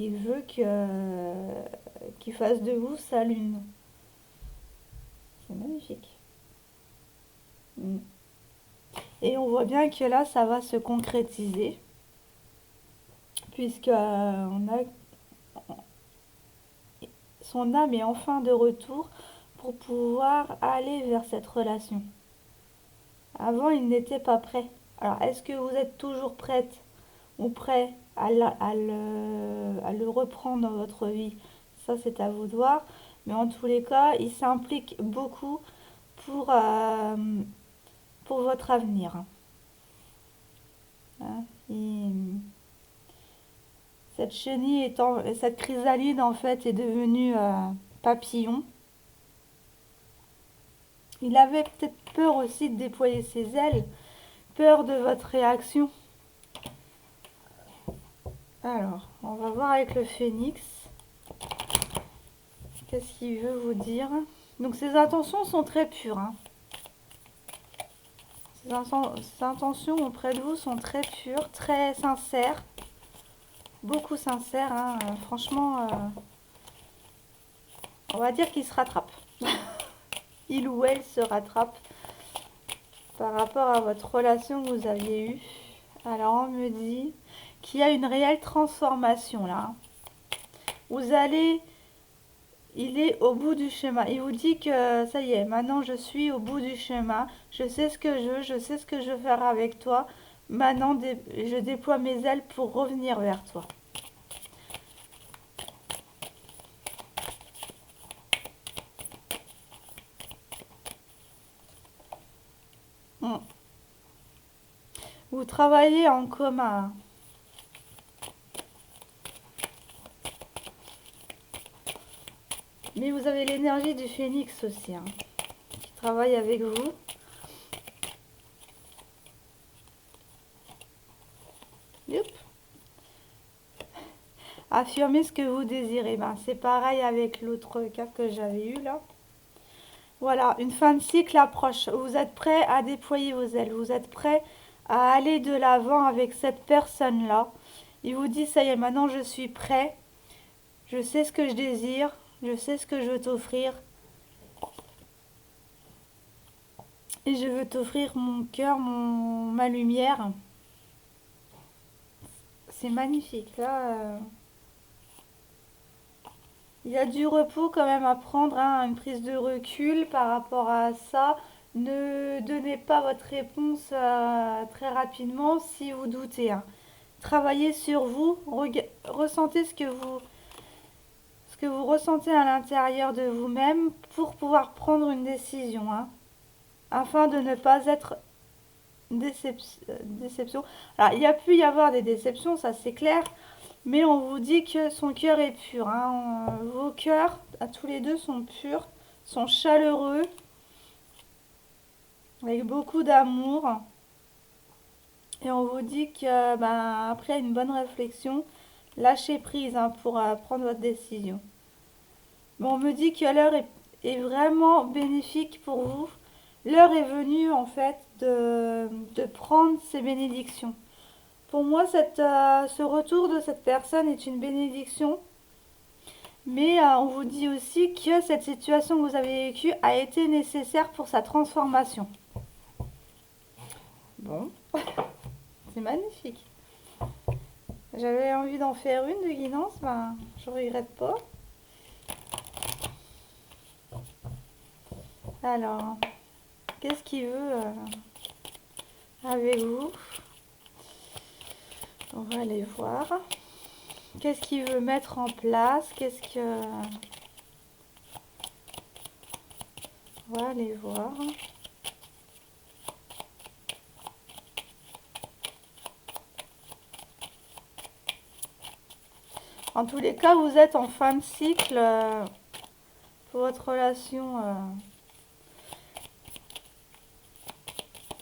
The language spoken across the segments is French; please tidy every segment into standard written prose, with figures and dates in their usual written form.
qu'il veut qu'il fasse de vous sa lune. C'est magnifique. Mm. Et on voit bien que là, ça va se concrétiser, puisque son âme est enfin de retour pour pouvoir aller vers cette relation. Avant, il n'était pas prêt. Alors, est-ce que vous êtes toujours prête ou prêt à le reprendre dans votre vie? Ça, c'est à vous de voir. Mais en tous les cas, il s'implique beaucoup pour, euh, pour votre avenir. Hein. Cette chenille cette chrysalide en fait est devenue papillon. Il avait peut-être peur aussi de déployer ses ailes, peur de votre réaction. Alors, on va voir avec le phénix. Qu'est-ce qu'il veut vous dire? Donc ses intentions sont très pures. Hein. Ses intentions auprès de vous sont très pures, très sincères. Beaucoup sincères. Hein. Franchement, on va dire qu'il se rattrape. Il ou elle se rattrape par rapport à votre relation que vous aviez eue. Alors on me dit qu'il y a une réelle transformation là. Vous allez... Il est au bout du chemin. Il vous dit que ça y est, maintenant je suis au bout du chemin. Je sais ce que je veux, je sais ce que je veux faire avec toi. Maintenant, je déploie mes ailes pour revenir vers toi. Mm. Vous travaillez en commun. Mais vous avez l'énergie du phénix aussi, hein, qui travaille avec vous. Youp. Affirmez ce que vous désirez. Ben, c'est pareil avec l'autre carte que j'avais eu là. Voilà, une fin de cycle approche. Vous êtes prêt à déployer vos ailes. Vous êtes prêt à aller de l'avant avec cette personne-là. Il vous dit, ça y est, maintenant je suis prêt. Je sais ce que je désire. Je sais ce que je veux t'offrir. Et je veux t'offrir mon cœur, ma lumière. C'est magnifique. Là, il y a du repos quand même à prendre, hein, une prise de recul par rapport à ça. Ne donnez pas votre réponse très rapidement si vous doutez. Hein. Travaillez sur vous, ressentez ce que vous ressentez à l'intérieur de vous-même pour pouvoir prendre une décision, hein, afin de ne pas être déception. Alors, il y a pu y avoir des déceptions, ça c'est clair, mais on vous dit que son cœur est pur. Hein. Vos cœurs, à tous les deux, sont purs, sont chaleureux, avec beaucoup d'amour. Et on vous dit que, ben, après une bonne réflexion, lâchez prise, hein, pour prendre votre décision. Bon, on me dit que l'heure est vraiment bénéfique pour vous. L'heure est venue, en fait, de prendre ces bénédictions. Pour moi, ce retour de cette personne est une bénédiction. Mais on vous dit aussi que cette situation que vous avez vécue a été nécessaire pour sa transformation. Bon, c'est magnifique. J'avais envie d'en faire une de guidance, ben, je regrette pas. Alors, qu'est-ce qu'il veut avec vous? On va aller voir. Qu'est-ce qu'il veut mettre en place? On va aller voir. En tous les cas, vous êtes en fin de cycle pour votre relation.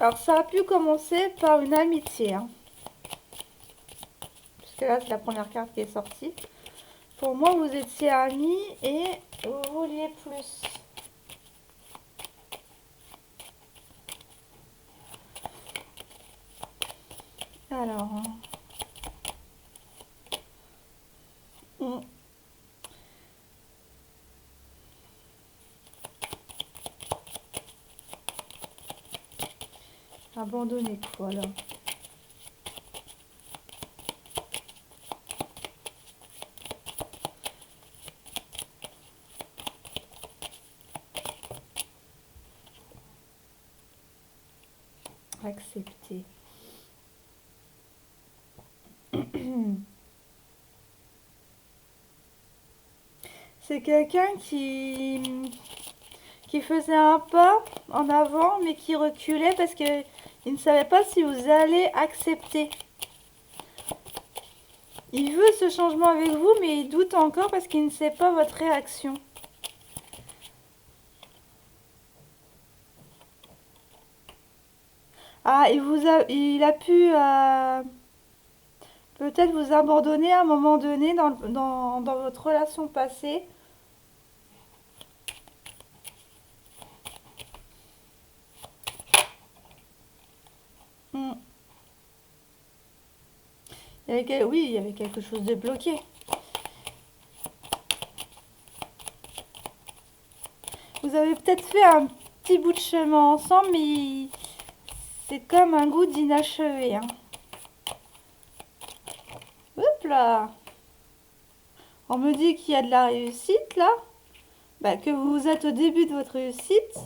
Alors, ça a pu commencer par une amitié. Hein. Puisque là, c'est la première carte qui est sortie. Pour moi, vous étiez amis et vous vouliez plus. Alors, Abandonner quoi là? Accepter. C'est quelqu'un qui faisait un pas en avant mais qui reculait parce que il ne savait pas si vous allez accepter. Il veut ce changement avec vous mais il doute encore parce qu'il ne sait pas votre réaction. Ah, il a pu peut-être vous abandonner à un moment donné dans votre relation passée. Hmm. Oui, il y avait quelque chose de bloqué. Vous avez peut-être fait un petit bout de chemin ensemble, mais c'est comme un goût d'inachevé, hein. Hop là! On me dit qu'il y a de la réussite là, bah, que vous êtes au début de votre réussite,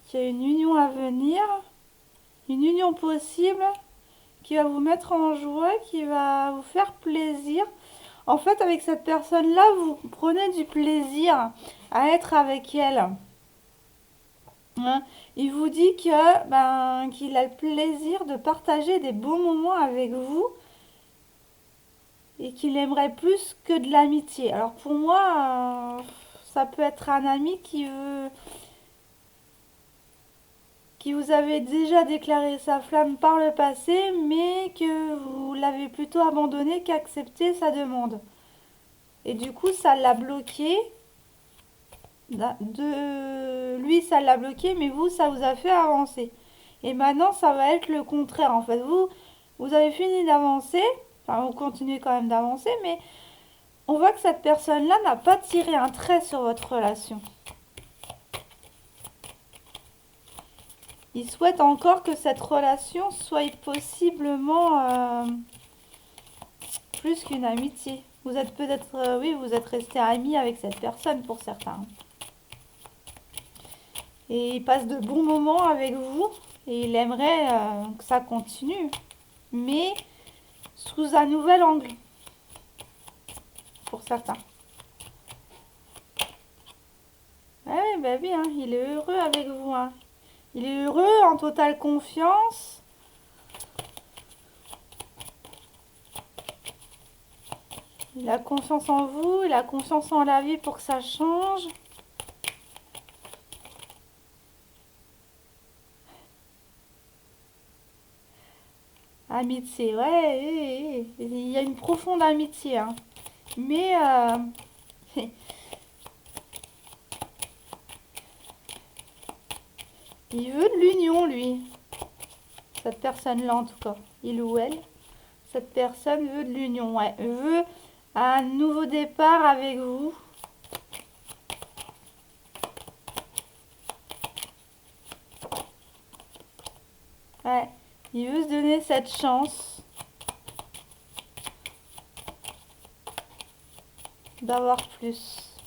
qu'il y a une union à venir, une union possible qui va vous mettre en joie, qui va vous faire plaisir. En fait, avec cette personne-là, vous prenez du plaisir à être avec elle. Hein. Il vous dit qu'il a le plaisir de partager des beaux moments avec vous et qu'il aimerait plus que de l'amitié. Alors pour moi, ça peut être un ami qui vous avait déjà déclaré sa flamme par le passé, mais que vous l'avez plutôt abandonné qu'accepté sa demande. Et du coup, ça l'a bloqué. Lui, ça l'a bloqué, mais vous, ça vous a fait avancer. Et maintenant, ça va être le contraire. En fait, vous avez fini d'avancer. Enfin, vous continuez quand même d'avancer, mais on voit que cette personne-là n'a pas tiré un trait sur votre relation. Il souhaite encore que cette relation soit possiblement plus qu'une amitié. Vous êtes peut-être, oui, vous êtes resté amis avec cette personne pour certains. Et il passe de bons moments avec vous et il aimerait que ça continue, mais sous un nouvel angle pour certains. Ah oui, bah oui, hein, il est heureux avec vous. Hein. Il est heureux, en totale confiance. Il a confiance en vous, il a confiance en la vie pour que ça change. Amitié, ouais, il y a une profonde amitié. Hein. Mais il veut de l'union, lui. Cette personne-là, en tout cas. Il ou elle. Cette personne veut de l'union, ouais. Veut un nouveau départ avec vous. Ouais. Il veut se donner cette chance d'avoir plus.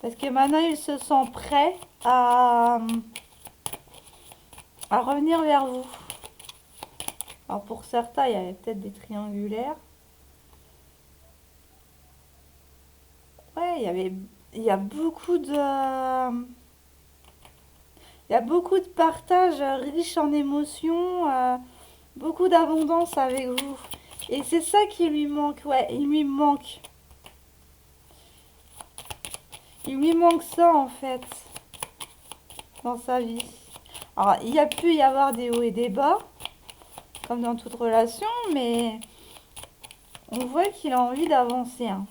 Parce que maintenant, il se sent prêt à revenir vers vous. Alors pour certains, il y avait peut-être des triangulaires. Ouais, il y a beaucoup de... Il y a beaucoup de partage riche en émotions, beaucoup d'abondance avec vous. Et c'est ça qui lui manque, ouais, il lui manque. Il lui manque ça en fait, dans sa vie. Alors, il y a pu y avoir des hauts et des bas, comme dans toute relation, mais on voit qu'il a envie d'avancer. Hein.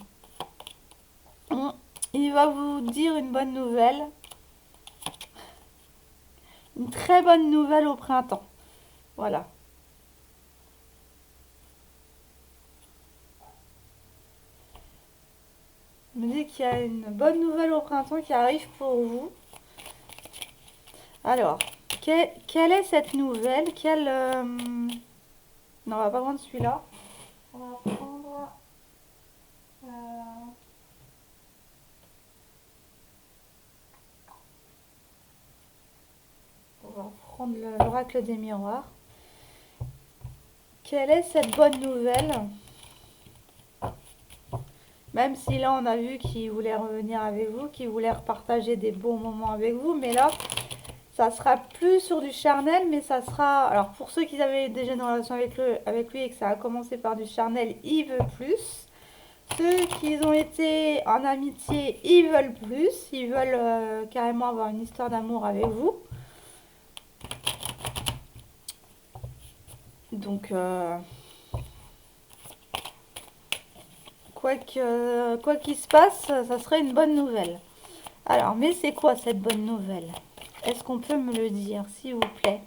Il va vous dire une bonne nouvelle. Une très bonne nouvelle au printemps. Voilà. Il me dit qu'il y a une bonne nouvelle au printemps qui arrive pour vous. Alors, quelle est cette nouvelle? Non, on va pas prendre celui-là. On va prendre... euh, On va prendre l'oracle des miroirs. Quelle est cette bonne nouvelle? Même si là, on a vu qu'il voulait revenir avec vous, qu'il voulait repartager des bons moments avec vous. Mais là, ça sera plus sur du charnel, mais ça sera... Alors, pour ceux qui avaient déjà une relation avec lui et que ça a commencé par du charnel, il veut plus. Ceux qui ont été en amitié, ils veulent plus. Ils veulent carrément avoir une histoire d'amour avec vous. Donc, quoi qu'il se passe, ça serait une bonne nouvelle. Alors, mais c'est quoi cette bonne nouvelle? Est-ce qu'on peut me le dire, s'il vous plaît?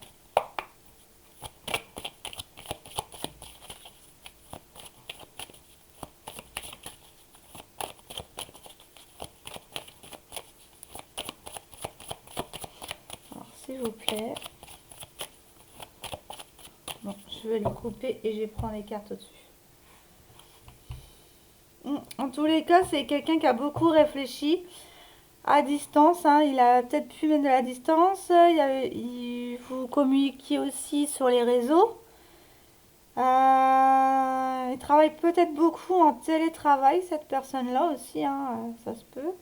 Alors, s'il vous plaît. Bon, je vais le couper et je vais prendre les cartes au-dessus. En tous les cas, c'est quelqu'un qui a beaucoup réfléchi à distance. Hein. Il a peut-être pu mettre de la distance. Vous communiquiez aussi sur les réseaux. Il travaille peut-être beaucoup en télétravail, cette personne-là aussi. Hein, ça se peut.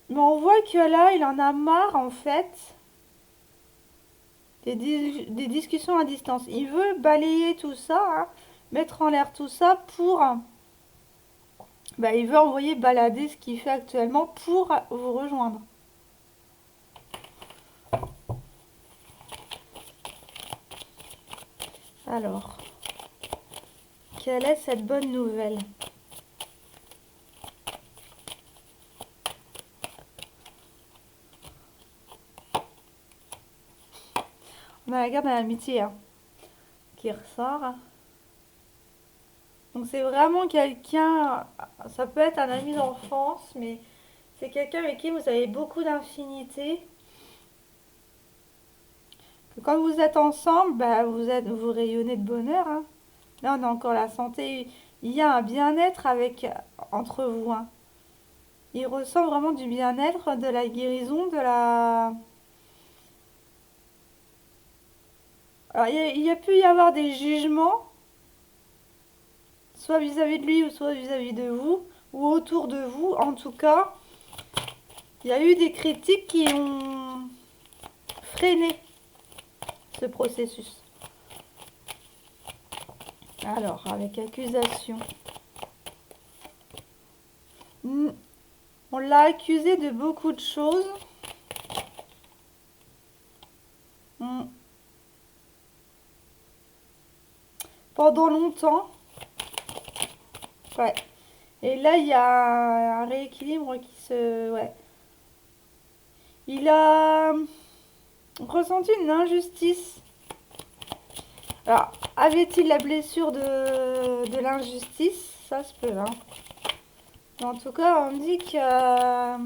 Mais on voit que là, il en a marre, en fait, des discussions à distance. Il veut balayer tout ça, hein, mettre en l'air tout ça pour... il veut envoyer balader ce qu'il fait actuellement pour vous rejoindre. Alors, quelle est cette bonne nouvelle? On a la carte de l'amitié hein, qui ressort. Donc c'est vraiment quelqu'un, ça peut être un ami d'enfance, mais c'est quelqu'un avec qui vous avez beaucoup d'infinité. Quand vous êtes ensemble, vous rayonnez de bonheur. Hein. Là, on a encore la santé. Il y a un bien-être entre vous. Hein. Il ressent vraiment du bien-être, de la guérison, de la... Alors, il y a pu y avoir des jugements, soit vis-à-vis de lui ou soit vis-à-vis de vous, ou autour de vous. En tout cas, il y a eu des critiques qui ont freiné ce processus. Alors, avec accusation. On l'a accusé de beaucoup de choses. Pendant longtemps. Ouais. Et là, il y a un rééquilibre qui se... Ouais. Il a ressenti une injustice. Alors, avait-il la blessure de l'injustice? Ça se peut, hein. Mais en tout cas, on dit qu'il y a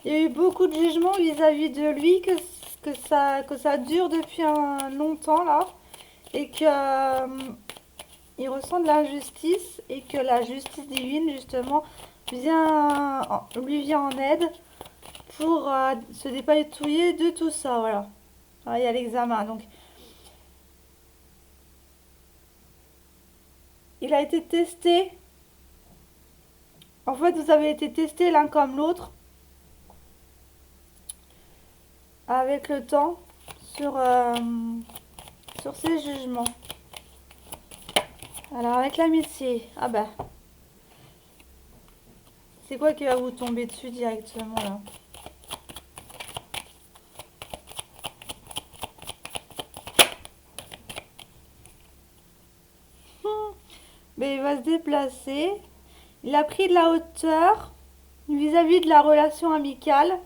eu beaucoup de jugements vis-à-vis de lui, que ça dure depuis un longtemps, là. Et que il ressent de l'injustice et que la justice divine, justement, lui vient en aide pour se dépatouiller de tout ça, voilà. Alors, il y a l'examen, donc... Il a été testé. En fait, vous avez été testés l'un comme l'autre avec le temps sur ces jugements. Alors, avec l'amitié, ah bah, c'est quoi qui va vous tomber dessus directement là? Mais il va se déplacer. Il a pris de la hauteur vis-à-vis de la relation amicale.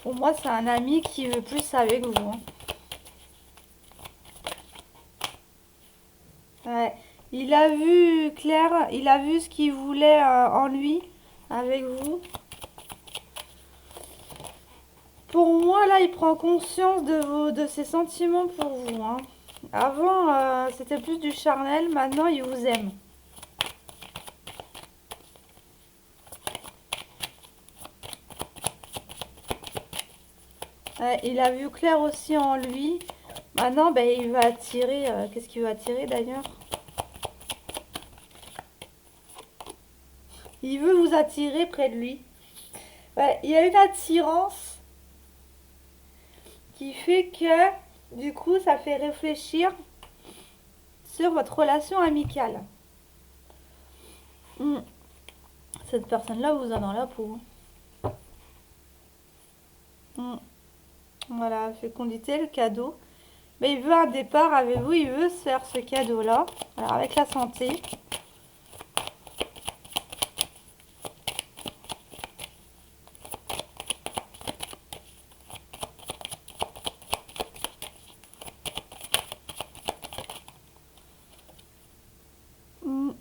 Pour moi, c'est un ami qui veut plus avec vous. Hein. Ouais. Il a vu Claire, il a vu ce qu'il voulait en lui avec vous. Pour moi, là, il prend conscience de ses sentiments pour vous, hein. Avant, c'était plus du charnel, maintenant, il vous aime. Ouais, il a vu clair aussi en lui. Maintenant, ben, il va attirer. Qu'est-ce qu'il va attirer d'ailleurs? Il veut vous attirer près de lui. Ouais, il y a une attirance qui fait que, du coup, ça fait réfléchir sur votre relation amicale. Hmm. Cette personne-là vous a dans la peau. Hmm. Voilà, fécondité, le cadeau. Mais il veut un départ avec vous, il veut se faire ce cadeau-là. Alors, avec la santé. Hmm.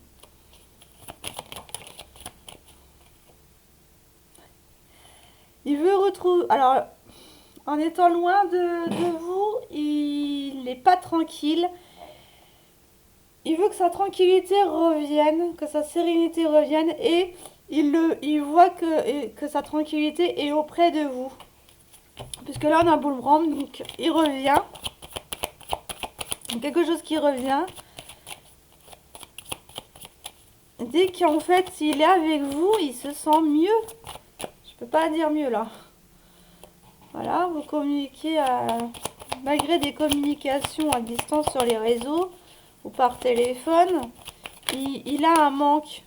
Il veut retrouver. Alors, en étant loin de vous, il n'est pas tranquille. Il veut que sa tranquillité revienne, que sa sérénité revienne et il voit que sa tranquillité est auprès de vous. Puisque là on a Bullbrand, donc il revient. Donc quelque chose qui revient. Dès qu'en fait il est avec vous, il se sent mieux. Je peux pas dire mieux là. Voilà, vous communiquez malgré des communications à distance sur les réseaux ou par téléphone. Il a un manque.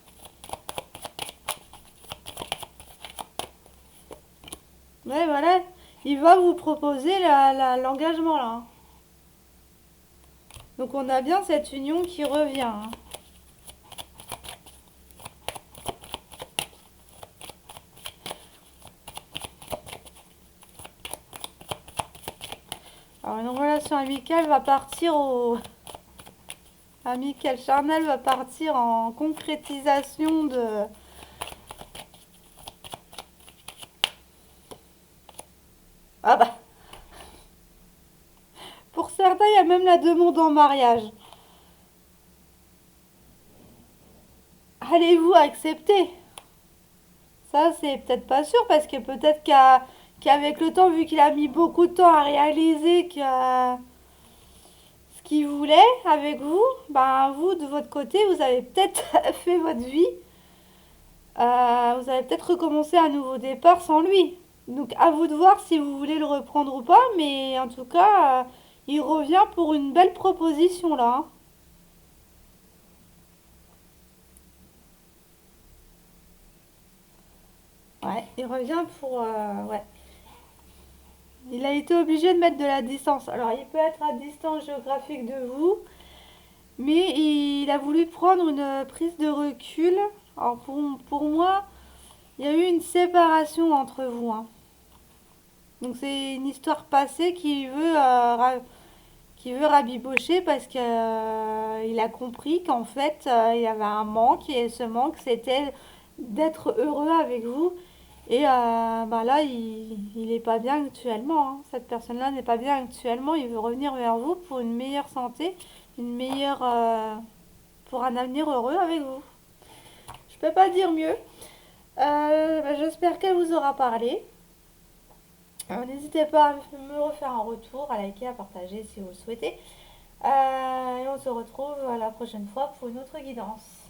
Ouais, voilà. Il va vous proposer l'engagement là. Donc on a bien cette union qui revient, hein. Alors une relation amicale va partir au... Amicale charnelle va partir en concrétisation de... Ah bah, pour certains, il y a même la demande en mariage. Allez-vous accepter? Ça, c'est peut-être pas sûr parce que peut-être qu'avec le temps, vu qu'il a mis beaucoup de temps à réaliser que ce qu'il voulait avec vous, ben vous, de votre côté, vous avez peut-être fait votre vie. Vous avez peut-être recommencé un nouveau départ sans lui. Donc à vous de voir si vous voulez le reprendre ou pas, mais en tout cas, il revient pour une belle proposition là, hein. Ouais, il revient pour... ouais. Il a été obligé de mettre de la distance. Alors il peut être à distance géographique de vous, mais il a voulu prendre une prise de recul. Alors pour moi, il y a eu une séparation entre vous, hein. Donc c'est une histoire passée qui veut rabibocher parce que il a compris qu'en fait il y avait un manque et ce manque c'était d'être heureux avec vous et bah là il est pas bien actuellement, hein. Cette personne-là n'est pas bien actuellement, il veut revenir vers vous pour une meilleure santé, une meilleure pour un avenir heureux avec vous. Je peux pas dire mieux. Bah, j'espère qu'elle vous aura parlé. N'hésitez pas à me refaire un retour, à liker, à partager si vous le souhaitez. Et on se retrouve la prochaine fois pour une autre guidance.